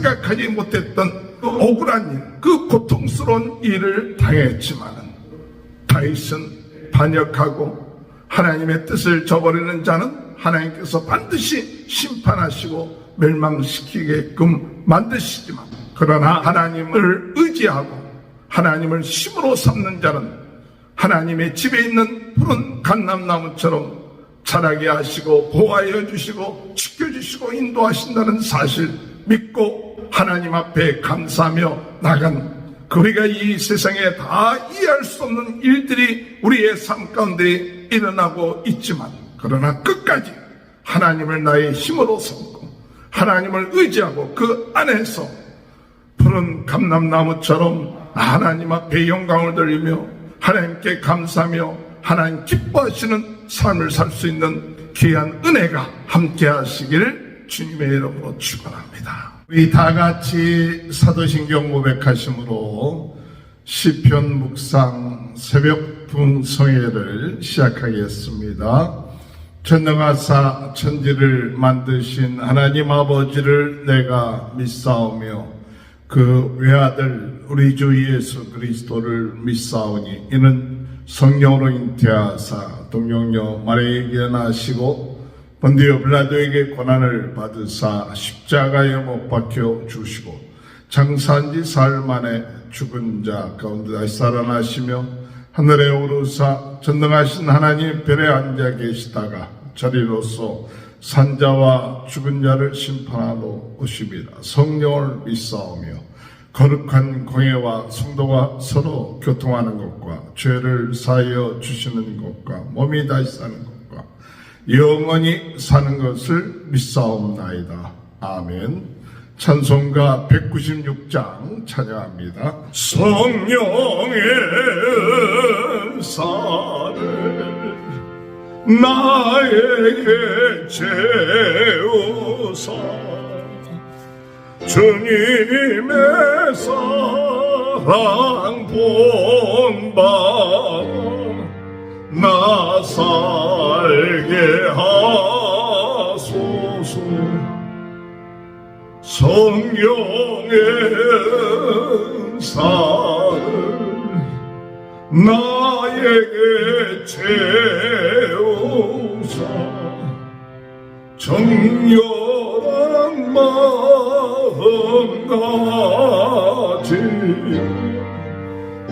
생각하지 못했던 그 억울한 일, 그 고통스러운 일을 당했지만은 다윗은 반역하고 하나님의 뜻을 저버리는 자는 하나님께서 반드시 심판하시고 멸망시키게끔 만드시지만, 그러나 하나님을 의지하고 하나님을 힘으로 삼는 자는 하나님의 집에 있는 푸른 감람나무처럼 자라게 하시고 보호하여 주시고 지켜주시고 인도하신다는 사실 믿고 하나님 앞에 감사하며 나간, 우리가 이 세상에 다 이해할 수 없는 일들이 우리의 삶 가운데 일어나고 있지만, 그러나 끝까지 하나님을 나의 힘으로 삼고 하나님을 의지하고 그 안에서 푸른 감람나무처럼 하나님 앞에 영광을 돌리며 하나님께 감사하며 하나님 기뻐하시는 삶을 살 수 있는 귀한 은혜가 함께 하시기를 주님의 이름으로 축원합니다. 우리 다 같이 사도신경 고백하심으로 시편 묵상 새벽 풍성회를 시작하겠습니다. 전능하사 천지를 만드신 하나님 아버지를 내가 믿사오며 그 외아들 우리 주 예수 그리스도를 믿사오니 이는 성령으로 잉태하사 동정녀 마리아에게 나시고 본디오 빌라도에게 고난을 받으사 십자가에 못 박혀 주시고 장사한 지 사흘 만에 죽은 자 가운데 다시 살아나시며 하늘에 오르사 전능하신 하나님 별에 앉아 계시다가 저리로서 산자와 죽은 자를 심판하러 오십니다. 성령을 믿사오며 거룩한 공예와 성도가 서로 교통하는 것과 죄를 사하여 주시는 것과 몸이 다시 사는 것과 영원히 사는 것을 믿사옵나이다. 아멘. 찬송가 196장 찬양합니다. 성령의 은사를 나에게 채우사 주님의 사랑 본받아 나 살게 하소서. 성령의 은사를 나에게 채우사 정렬한 마음가짐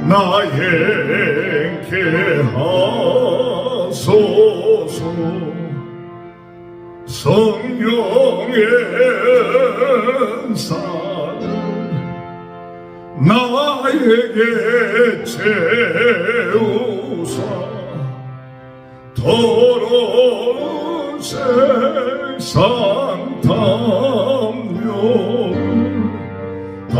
나 행케 하소서. 성령의 은사를 나에게 채우사 더러운 세상 탐욕을 다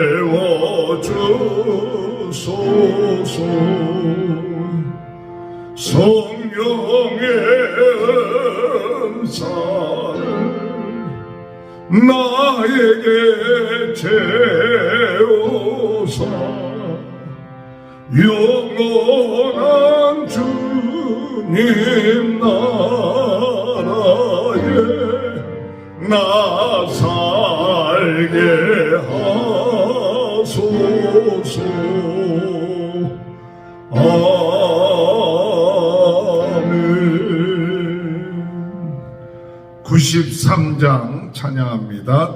태워주소서. 성령의 은사를 나에게 채우사 영원한 주님 나라에 나 살게 하소서. 아멘. 93장 찬양합니다.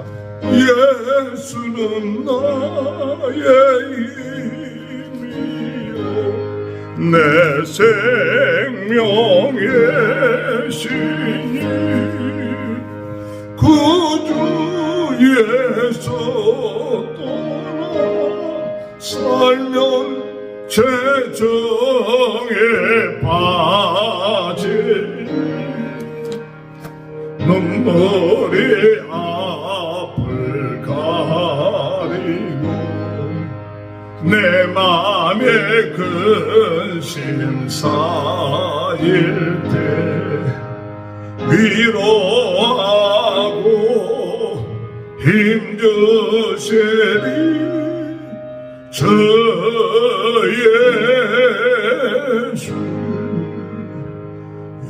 예수는 나의 힘이요 내 생명의 신이 구주 예수 떠나 살면 죄정에 빠진 눈물이 앞을 가리고 내 맘에 근심 쌓일 때 위로하고 힘주시리 주 예수.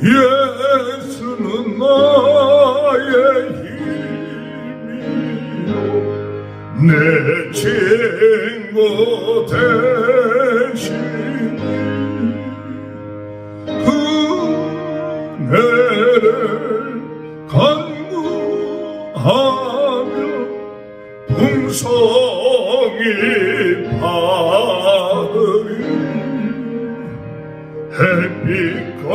예수는 나의 힘이요 내 친구 대신 그네를 간구하며 풍성히 받으리 햇빛과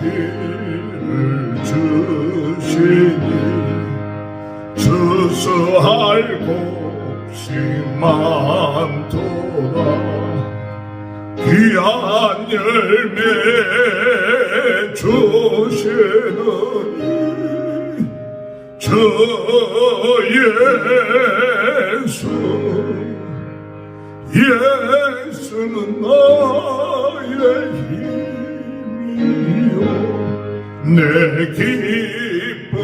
비를 주시니 주수할 곳이 많도다 귀한 열매 주시느니 주 예수는 나의 힘이요 내 기쁨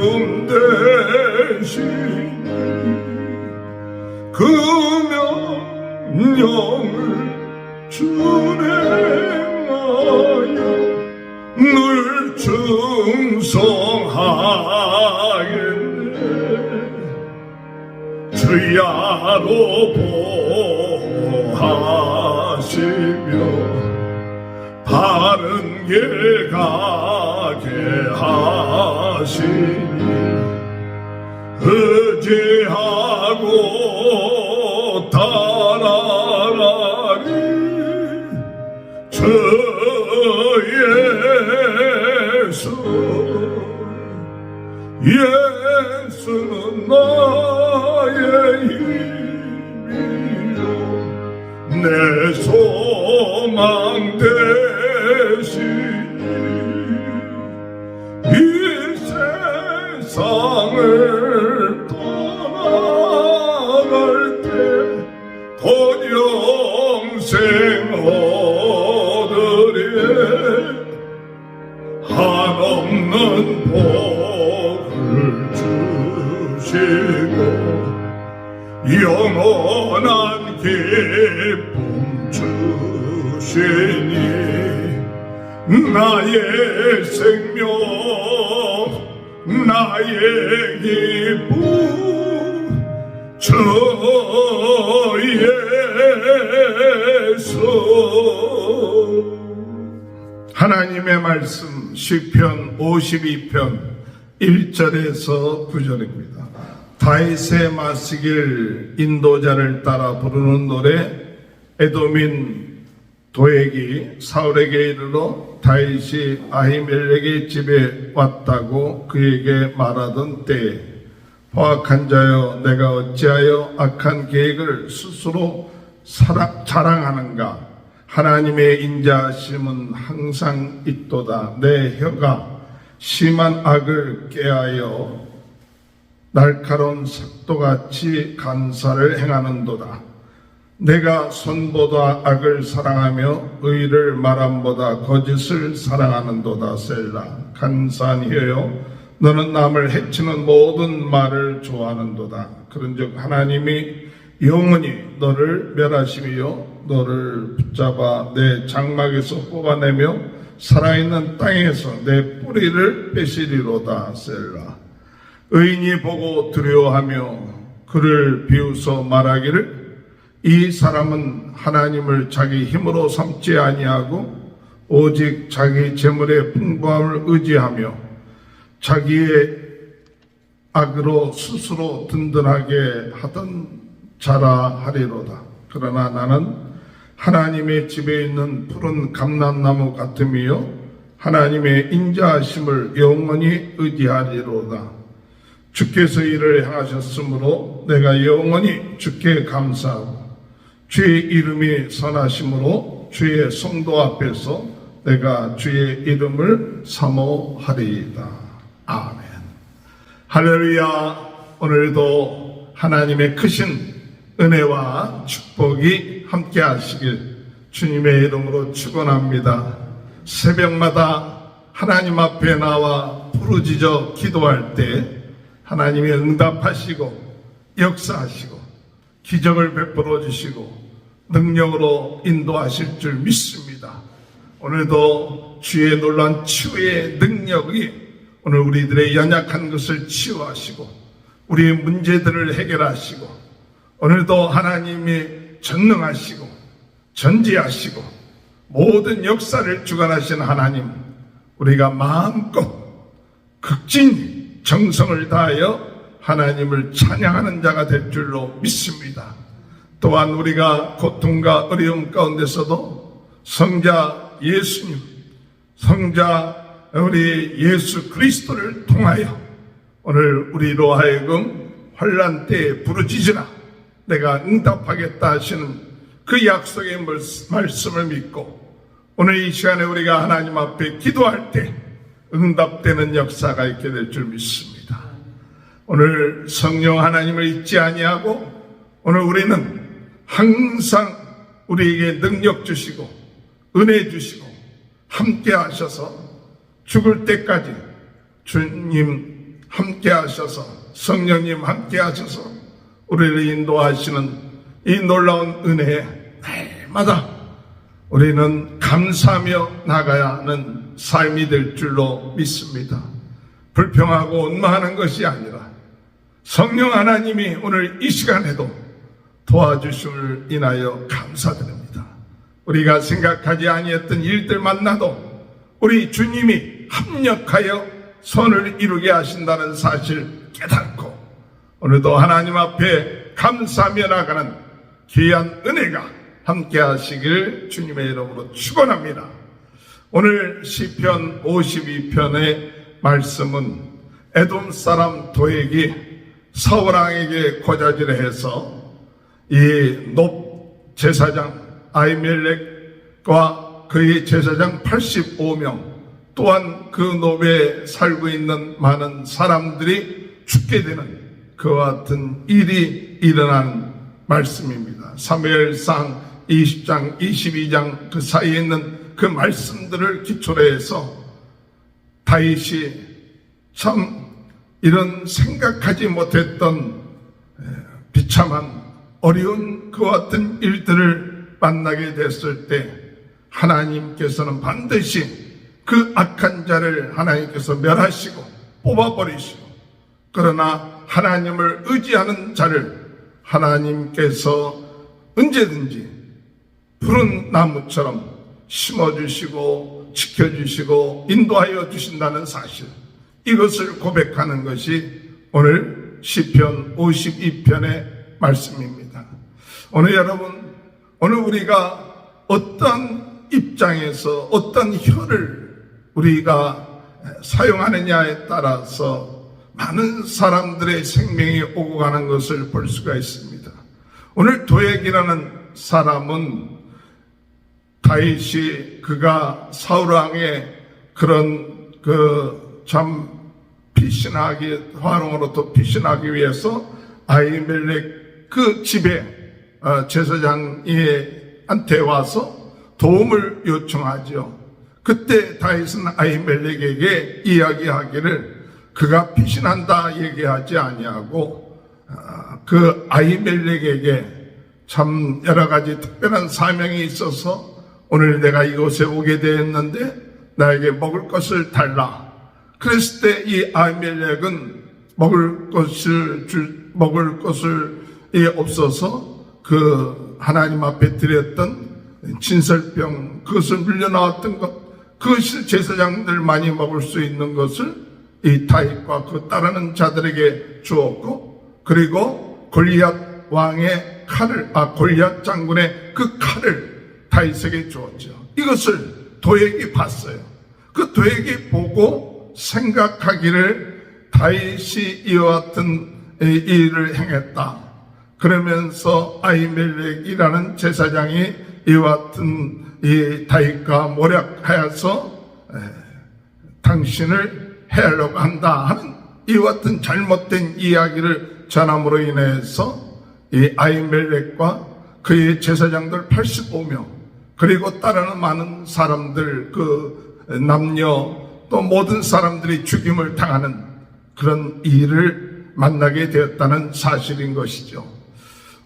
되시니 그 명령을 준행하여 늘 충성하겠네 주야로 보호하시며 바른 길 가게 하시니 의지하고 따라가리 주 예수는 나의 힘이요 내 소망 되시니 이 세상을 떠나갈 때 곧 영생 얻으리 한없는 복을 주시고 영원한 기쁨 주시니 나의 생명 나의 기쁨 주 예수 하나님의 말씀 시편 52편 1절에서 9절입니다. 다윗의 마시길 인도자를 따라 부르는 노래. 에돔인 도액이 사울에게 이르러 다윗이 아히멜렉의 집에 왔다고 그에게 말하던 때에 포악한 자여 내가 어찌하여 악한 계획을 스스로 자랑하는가. 하나님의 인자하심은 항상 있도다. 내 혀가 심한 악을 꾀하여 날카로운 삭도같이 간사를 행하는도다. 내가 선보다 악을 사랑하며 의를 말함보다 거짓을 사랑하는도다. 셀라. 간사한 혀여 너는 남을 해치는 모든 말을 좋아하는도다. 그런즉 하나님이 영원히 너를 멸하시며 너를 붙잡아 내 장막에서 뽑아내며 살아있는 땅에서 내 뿌리를 빼시리로다. 셀라. 의인이 보고 두려워하며 그를 비웃어 말하기를 이 사람은 하나님을 자기 힘으로 삼지 아니하고 오직 자기 재물의 풍부함을 의지하며 자기의 악으로 스스로 든든하게 하던 자라 하리로다. 그러나 나는 하나님의 집에 있는 푸른 감람나무 같음이요 하나님의 인자하심을 영원히 의지하리로다. 주께서 이를 행하셨으므로 내가 영원히 주께 감사하고 주의 이름이 선하심으로 주의 성도 앞에서 내가 주의 이름을 사모하리이다. 아멘. 할렐루야. 오늘도 하나님의 크신 은혜와 축복이 함께 하시길 주님의 이름으로 축원합니다. 새벽마다 하나님 앞에 나와 부르짖어 기도할 때 하나님이 응답하시고 역사하시고 기적을 베풀어 주시고 능력으로 인도하실 줄 믿습니다. 오늘도 주의 놀라운 치유의 능력이 오늘 우리들의 연약한 것을 치유하시고 우리의 문제들을 해결하시고 오늘도 하나님이 전능하시고 전지하시고 모든 역사를 주관하신 하나님, 우리가 마음껏 극진히 정성을 다하여 하나님을 찬양하는 자가 될 줄로 믿습니다. 또한 우리가 고통과 어려움 가운데서도 성자 예수님, 성자 우리 예수 그리스도를 통하여 오늘 우리로 하여금 환난 때에 부르짖으라 내가 응답하겠다 하시는 그 약속의 말씀을 믿고 오늘 이 시간에 우리가 하나님 앞에 기도할 때 응답되는 역사가 있게 될 줄 믿습니다. 오늘 성령 하나님을 잊지 아니하고 오늘 우리는 항상 우리에게 능력 주시고 은혜 주시고 함께 하셔서 죽을 때까지 주님 함께 하셔서 성령님 함께 하셔서 우리를 인도하시는 이 놀라운 은혜에 날마다 우리는 감사하며 나가야 하는 삶이 될 줄로 믿습니다. 불평하고 원망하는 것이 아니라 성령 하나님이 오늘 이 시간에도 도와주심을 인하여 감사드립니다. 우리가 생각하지 아니했던 일들 만나도 우리 주님이 합력하여 선을 이루게 하신다는 사실 깨닫고 오늘도 하나님 앞에 감사하며 나가는 귀한 은혜가 함께 하시길 주님의 이름으로 축원합니다. 오늘 시편 52편의 말씀은 에돔 사람 도액이 사울왕에게 고자질을 해서 이 놉 제사장 아히멜렉과 그의 제사장 85명 또한 그 놉에 살고 있는 많은 사람들이 죽게 되는 그와 같은 일이 일어난 말씀입니다. 사무엘상 20장 22장 그 사이에 있는 그 말씀들을 기초로 해서 다윗이 참 이런 생각하지 못했던 비참한 어려운 그와 같은 일들을 만나게 됐을 때 하나님께서는 반드시 그 악한 자를 하나님께서 멸하시고 뽑아버리시고 그러나 하나님을 의지하는 자를 하나님께서 언제든지 푸른 나무처럼 심어주시고 지켜주시고 인도하여 주신다는 사실, 이것을 고백하는 것이 오늘 시편 52편의 말씀입니다. 오늘 여러분, 오늘 우리가 어떤 입장에서 어떤 혀를 우리가 사용하느냐에 따라서 많은 사람들의 생명이 오고 가는 것을 볼 수가 있습니다. 오늘 도액이라는 사람은 다윗이 그가 사울왕의 그런 참 피신하기 화롱으로부터 피신하기 위해서 아히멜렉 그 집에 제사장한테 와서 도움을 요청하죠. 그때 다윗은 아히멜렉에게 이야기하기를 그가 피신한다 얘기하지 아니하고 그 아히멜렉에게 참 여러 가지 특별한 사명이 있어서 오늘 내가 이곳에 오게 되었는데 나에게 먹을 것을 달라. 그랬을 때 이 아히멜렉은 먹을 것을 없어서 그 하나님 앞에 드렸던 진설병 그것을 물려나왔던 것, 그것을 제사장들만이 먹을 수 있는 것을 이 다윗과 그 따르는 자들에게 주었고, 그리고 골리앗 왕의 칼을, 골리앗 장군의 그 칼을 다윗에게 주었죠. 이것을 도액이 봤어요. 그 도액이 보고 생각하기를 다윗이 이와 같은 일을 행했다. 그러면서 아히멜렉이라는 제사장이 이와 같은 이 다윗과 모략하여서 당신을 해하려고 한다 하는 이와 같은 잘못된 이야기를 전함으로 인해서 이 아히멜렉과 그의 제사장들 85명 그리고 따르는 많은 사람들 그 남녀 또 모든 사람들이 죽임을 당하는 그런 일을 만나게 되었다는 사실인 것이죠.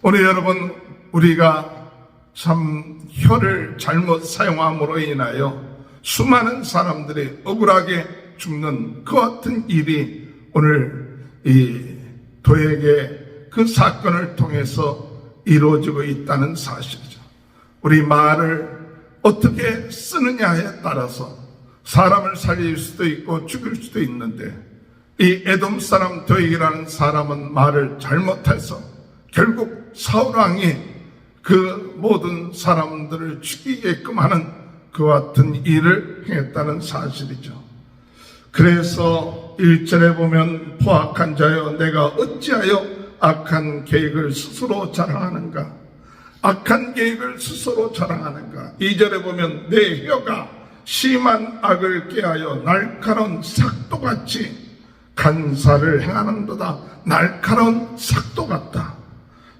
오늘 여러분, 우리가 참 혀를 잘못 사용함으로 인하여 수많은 사람들이 억울하게 죽는 그 같은 일이 오늘 이 도액의 그 사건을 통해서 이루어지고 있다는 사실이죠. 우리 말을 어떻게 쓰느냐에 따라서 사람을 살릴 수도 있고 죽일 수도 있는데, 이 에돔 사람 도액이라는 사람은 말을 잘못해서 결국 사울왕이 그 모든 사람들을 죽이게끔 하는 그와 같은 일을 행했다는 사실이죠. 그래서 1절에 보면 포악한 자여 내가 어찌하여 악한 계획을 스스로 자랑하는가, 악한 계획을 스스로 자랑하는가. 2절에 보면 내 혀가 심한 악을 꾀하여 날카로운 삭도같이 간사를 행하는도다. 날카로운 삭도 같다.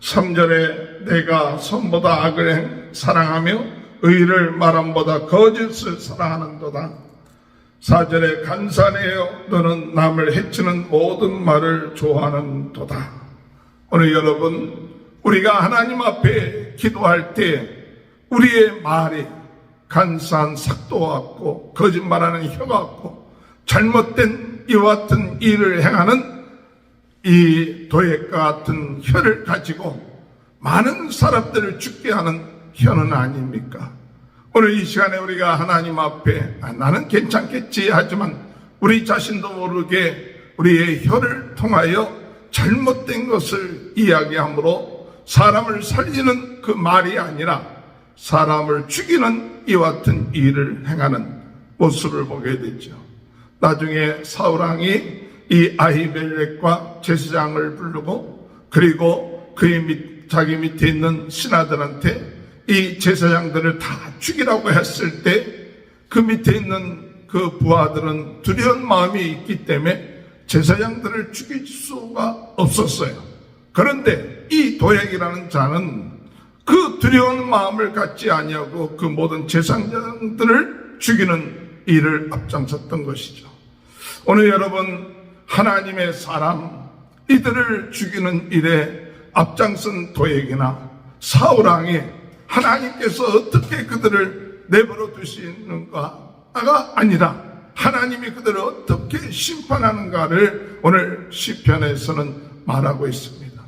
3절에 내가 선보다 악을 사랑하며 의를 말함보다 거짓을 사랑하는도다. 4절에 간사내여 너는 남을 해치는 모든 말을 좋아하는도다. 오늘 여러분, 우리가 하나님 앞에 기도할 때 우리의 말이 간사한 삭도 같고 거짓말하는 혀 같고 잘못된 이와 같은 일을 행하는 이 도액과 같은 혀를 가지고 많은 사람들을 죽게 하는 혀는 아닙니까? 오늘 이 시간에 우리가 하나님 앞에 나는 괜찮겠지 하지만 우리 자신도 모르게 우리의 혀를 통하여 잘못된 것을 이야기함으로 사람을 살리는 그 말이 아니라 사람을 죽이는 이와 같은 일을 행하는 모습을 보게 되죠. 나중에 사울왕이 이 아히멜렉과 제사장을 부르고 그리고 자기 밑에 있는 신하들한테 이 제사장들을 다 죽이라고 했을 때 그 밑에 있는 그 부하들은 두려운 마음이 있기 때문에 제사장들을 죽일 수가 없었어요. 그런데 이 도액이라는 자는 그 두려운 마음을 갖지 아니하고 그 모든 제사장들을 죽이는 일을 앞장섰던 것이죠. 오늘 여러분, 하나님의 사람 이들을 죽이는 일에 앞장선 도액이나 사울왕이 하나님께서 어떻게 그들을 내버려 두시는가가 아니라 하나님이 그들을 어떻게 심판하는가를 오늘 시편에서는 말하고 있습니다.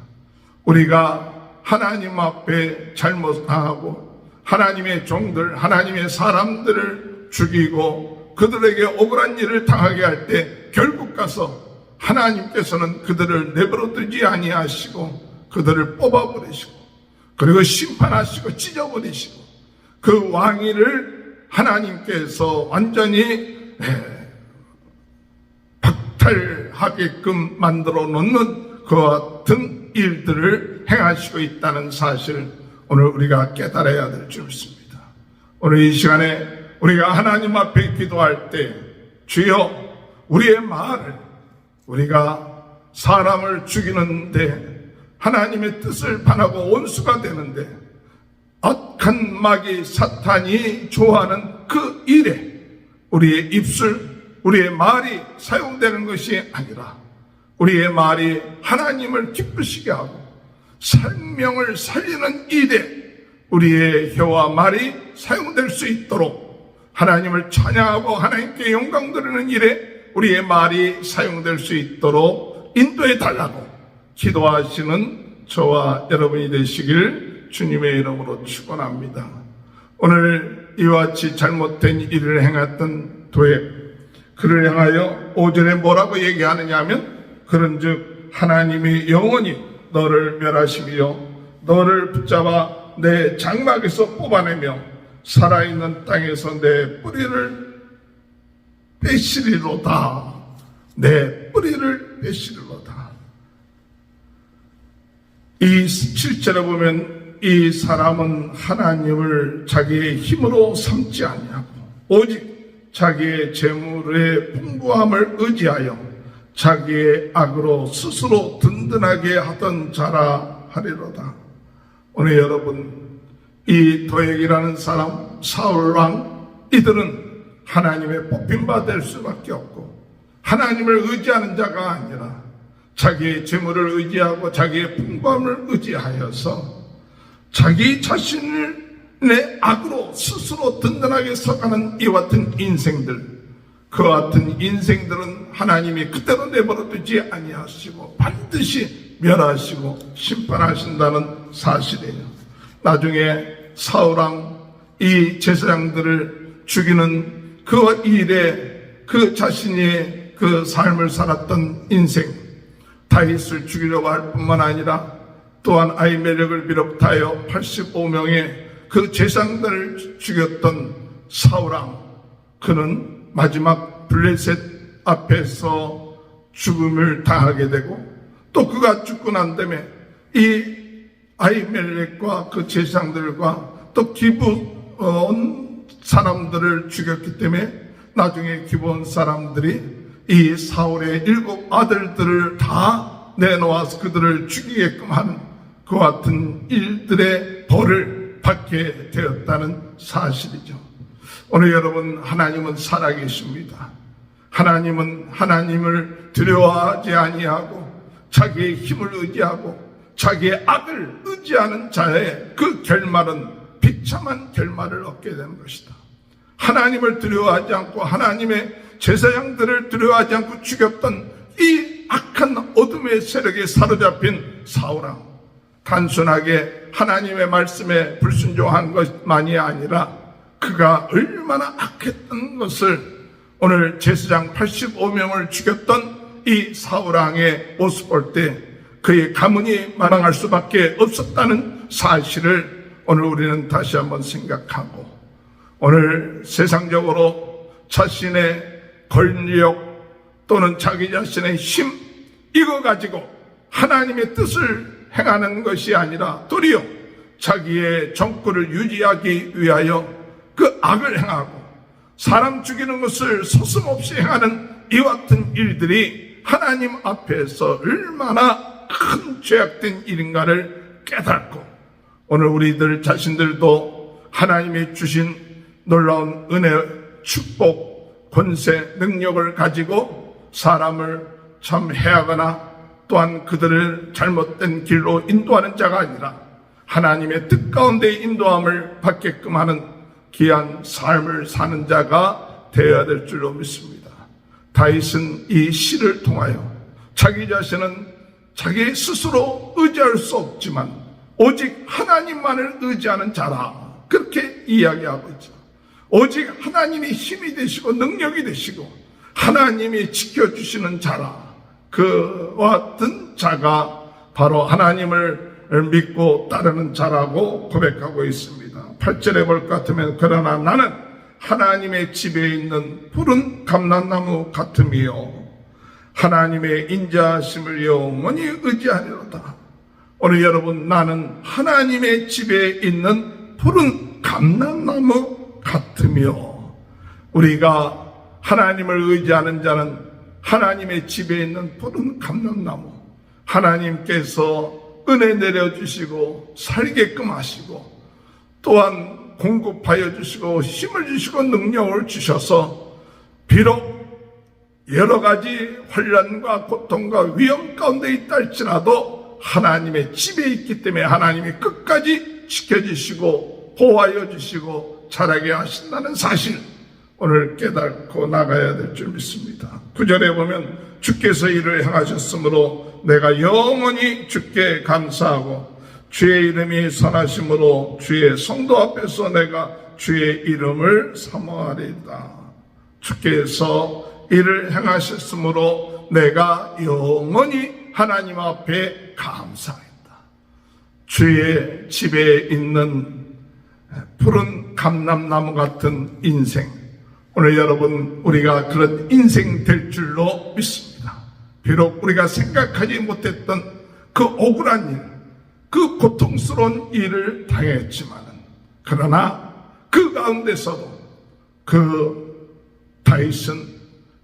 우리가 하나님 앞에 잘못하고 하나님의 종들, 하나님의 사람들을 죽이고 그들에게 억울한 일을 당하게 할 때 결국 가서 하나님께서는 그들을 내버려 두지 아니하시고 그들을 뽑아버리시고 그리고 심판하시고 찢어버리시고 그 왕위를 하나님께서 완전히 박탈하게끔 만들어 놓는 그와 같은 일들을 행하시고 있다는 사실을 오늘 우리가 깨달아야 될 줄 믿습니다. 오늘 이 시간에 우리가 하나님 앞에 기도할 때 주여 우리의 말을 우리가 사람을 죽이는데 하나님의 뜻을 반하고 원수가 되는데 악한 마귀 사탄이 좋아하는 그 일에 우리의 입술, 우리의 말이 사용되는 것이 아니라 우리의 말이 하나님을 기쁘시게 하고 생명을 살리는 일에 우리의 혀와 말이 사용될 수 있도록 하나님을 찬양하고 하나님께 영광 드리는 일에 우리의 말이 사용될 수 있도록 인도해 달라고 기도하시는 저와 여러분이 되시길 주님의 이름으로 축원합니다. 오늘 이와 같이 잘못된 일을 행했던 도액, 그를 향하여 5절에 뭐라고 얘기하느냐 하면 그런즉 하나님이 영원히 너를 멸하시며 너를 붙잡아 내 장막에서 뽑아내며 살아있는 땅에서 내 뿌리를 빼시리로다. 내 뿌리를 빼시리로다. 이 7절에 보면 이 사람은 하나님을 자기의 힘으로 삼지 아니하고 오직 자기의 재물의 풍부함을 의지하여 자기의 악으로 스스로 든든하게 하던 자라 하리로다. 오늘 여러분, 이 도액이라는 사람, 사울왕, 이들은 하나님의 뽑힌바 될 수밖에 없고 하나님을 의지하는 자가 아니라 자기의 재물을 의지하고 자기의 풍부함을 의지하여서 자기 자신을 내 악으로 스스로 든든하게 써가는 이와 같은 인생들, 그와 같은 인생들은 하나님이 그대로 내버려 두지 아니하시고 반드시 멸하시고 심판하신다는 사실이에요. 나중에 사울왕 이 제사장들을 죽이는 그 일에 그 자신이 그 삶을 살았던 인생, 다윗을 죽이려고 할 뿐만 아니라 또한 아히멜렉을 비롯하여 85명의 그 제사장들을 죽였던 사울왕, 그는 마지막 블레셋 앞에서 죽음을 당하게 되고, 또 그가 죽고 난 다음에 이 아히멜렉과 그 제사장들과 또 기브온 사람들을 죽였기 때문에 나중에 기브온 사람들이 이 사울의 7 아들들을 다 내놓아서 그들을 죽이게끔 하는 그 같은 일들의 벌을 받게 되었다는 사실이죠. 오늘 여러분, 하나님은 살아계십니다. 하나님은 하나님을 두려워하지 아니하고 자기의 힘을 의지하고 자기의 악을 의지하는 자의 그 결말은 비참한 결말을 얻게 되는 것이다. 하나님을 두려워하지 않고 하나님의 제사장들을 두려워하지 않고 죽였던 이 악한 어둠의 세력에 사로잡힌 사울왕, 단순하게 하나님의 말씀에 불순종한 것만이 아니라 그가 얼마나 악했던 것을 오늘 제사장 85명을 죽였던 이 사울왕의 모습 볼 때 그의 가문이 망할 수밖에 없었다는 사실을 오늘 우리는 다시 한번 생각하고, 오늘 세상적으로 자신의 권력 또는 자기 자신의 힘, 이거 가지고 하나님의 뜻을 행하는 것이 아니라 도리어 자기의 정권을 유지하기 위하여 그 악을 행하고 사람 죽이는 것을 서슴없이 행하는 이와 같은 일들이 하나님 앞에서 얼마나 큰 죄악된 일인가를 깨닫고, 오늘 우리들 자신들도 하나님이 주신 놀라운 은혜, 축복, 권세, 능력을 가지고 사람을 참 해하거나 또한 그들을 잘못된 길로 인도하는 자가 아니라 하나님의 뜻 가운데 인도함을 받게끔 하는 귀한 삶을 사는 자가 되어야 될 줄로 믿습니다. 다윗은 이 시를 통하여 자기 자신은 자기 스스로 의지할 수 없지만 오직 하나님만을 의지하는 자라, 그렇게 이야기하고 있죠. 오직 하나님이 힘이 되시고 능력이 되시고 하나님이 지켜주시는 자라, 그와 같은 자가 바로 하나님을 믿고 따르는 자라고 고백하고 있습니다. 8절에 볼 것 같으면, 그러나 나는 하나님의 집에 있는 푸른 감람나무 같으며 하나님의 인자하심을 영원히 의지하리로다. 오늘 여러분, 나는 하나님의 집에 있는 푸른 감람나무 같으며, 우리가 하나님을 의지하는 자는 하나님의 집에 있는 푸른 감람나무, 하나님께서 은혜 내려주시고 살게끔 하시고 또한 공급하여 주시고 힘을 주시고 능력을 주셔서 비록 여러 가지 환난과 고통과 위험 가운데 있다 할지라도 하나님의 집에 있기 때문에 하나님이 끝까지 지켜주시고 보호하여 주시고 자라게 하신다는 사실, 오늘 깨닫고 나가야 될 줄 믿습니다. 9절에 보면, 주께서 이를 행하셨으므로 내가 영원히 주께 감사하고 주의 이름이 선하심으로 주의 성도 앞에서 내가 주의 이름을 사모하리이다. 주께서 이를 행하셨으므로 내가 영원히 하나님 앞에 감사하겠다. 주의 집에 있는 푸른 감람나무 같은 인생, 오늘 여러분, 우리가 그런 인생 될 줄로 믿습니다. 비록 우리가 생각하지 못했던 그 억울한 일, 그 고통스러운 일을 당했지만, 그러나 그 가운데서도 그 다윗은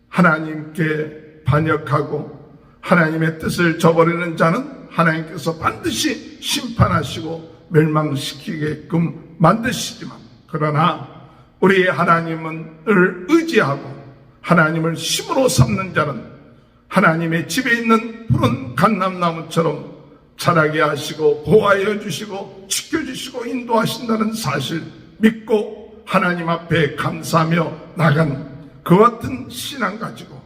하나님께 반역하고 하나님의 뜻을 저버리는 자는 하나님께서 반드시 심판하시고 멸망시키게끔 만드시지만, 그러나 우리의 하나님을 의지하고 하나님을 힘으로 삼는 자는 하나님의 집에 있는 푸른 감람나무처럼 자라게 하시고 보호하여 주시고 지켜주시고 인도하신다는 사실 믿고 하나님 앞에 감사하며 나간 그 같은 신앙 가지고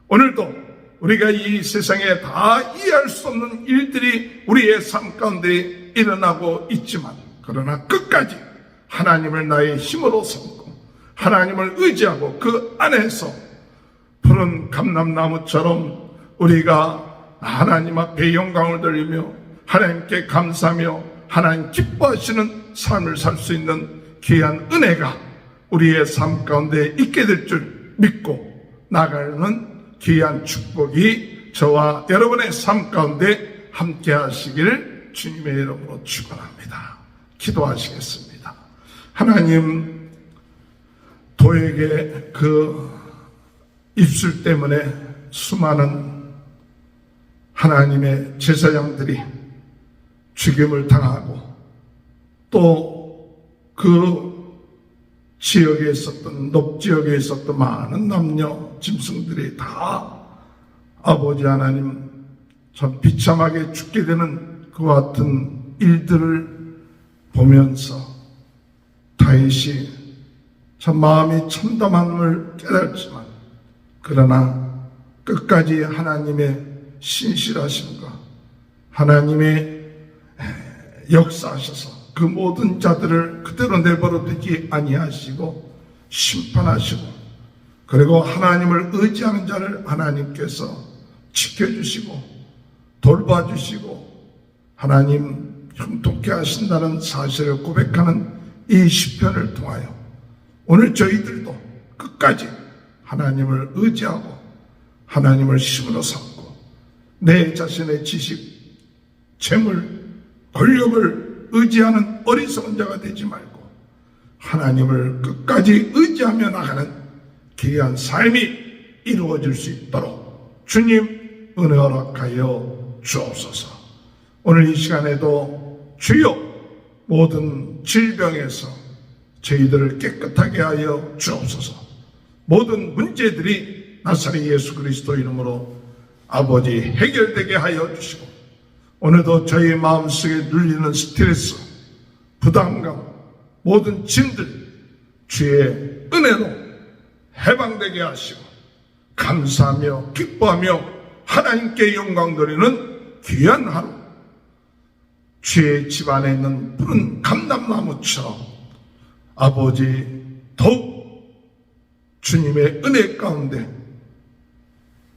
오늘도 우리가 이 세상에 다 이해할 수 없는 일들이 우리의 삶 가운데 일어나고 있지만, 그러나 끝까지 하나님을 나의 힘으로 삼고 하나님을 의지하고 그 안에서 푸른 감람나무처럼 우리가 하나님 앞에 영광을 돌리며 하나님께 감사하며 하나님 기뻐하시는 삶을 살 수 있는 귀한 은혜가 우리의 삶 가운데 있게 될 줄 믿고 나가는 귀한 축복이 저와 여러분의 삶 가운데 함께 하시기를 주님의 이름으로 축원합니다. 기도하시겠습니다. 하나님, 도에게 그 입술 때문에 수많은 하나님의 제사장들이 죽임을 당하고 또 그 지역에 있었던 높지역에 있었던 많은 남녀 짐승들이 다 아버지 하나님 참 비참하게 죽게 되는 그 같은 일들을 보면서 다윗이 참 마음이 참담함을 깨달지만, 그러나 끝까지 하나님의 신실하심과 하나님의 역사하셔서 그 모든 자들을 그대로 내버려두지 아니하시고 심판하시고, 그리고 하나님을 의지하는 자를 하나님께서 지켜주시고 돌봐주시고 하나님 형통케 하신다는 사실을 고백하는 이 시편을 통하여 오늘 저희들도 끝까지 하나님을 의지하고 하나님을 힘으로 삼고 내 자신의 지식, 재물, 권력을 의지하는 어리석은 자가 되지 말고 하나님을 끝까지 의지하며 나가는 귀한 삶이 이루어질 수 있도록 주님 은혜 허락하여 주옵소서. 오늘 이 시간에도 주여 모든 질병에서 저희들을 깨끗하게 하여 주옵소서. 모든 문제들이 나사렛 예수 그리스도 이름으로 아버지 해결되게 하여 주시고, 오늘도 저희 마음속에 눌리는 스트레스, 부담감, 모든 짐들 주의 은혜로 해방되게 하시고 감사하며 기뻐하며 하나님께 영광 돌리는 귀한 하루, 주의 집안에 있는 푸른 감람나무처럼 아버지 더욱 주님의 은혜 가운데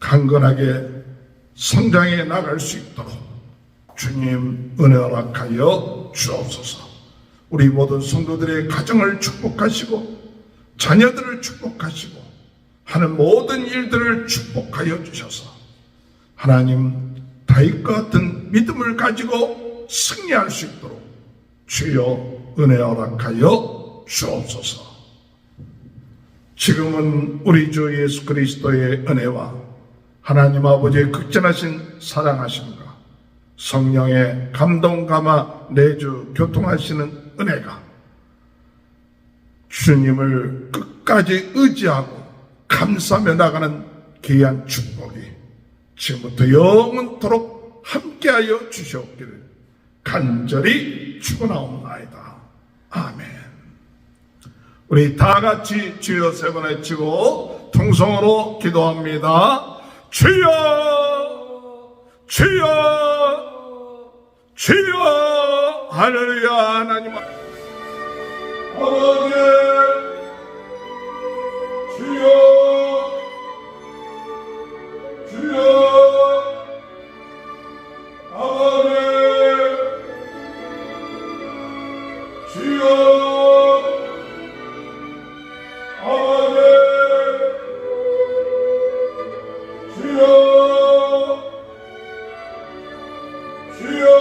강건하게 성장해 나갈 수 있도록 주님 은혜 허락하여 주옵소서. 우리 모든 성도들의 가정을 축복하시고 자녀들을 축복하시고 하는 모든 일들을 축복하여 주셔서 하나님 다윗과 같은 믿음을 가지고 승리할 수 있도록 주여 은혜 허락하여 주옵소서. 지금은 우리 주 예수 그리스도의 은혜와 하나님 아버지의 극진하신 사랑하심과 성령의 감동 감화 내주 교통하시는 은혜가 주님을 끝까지 의지하고 감사하며 나가는 귀한 축복이 지금부터 영원토록 함께하여 주시옵기를 간절히 축원하옵나이다. 아멘. 우리 다 같이 주여 세 번 외치고 통성으로 기도합니다. 주여, 주여, 주여. 할렐루야. 하나님 아버지 주여, 주여, 아버지 주여, 아버지 주여, 주여.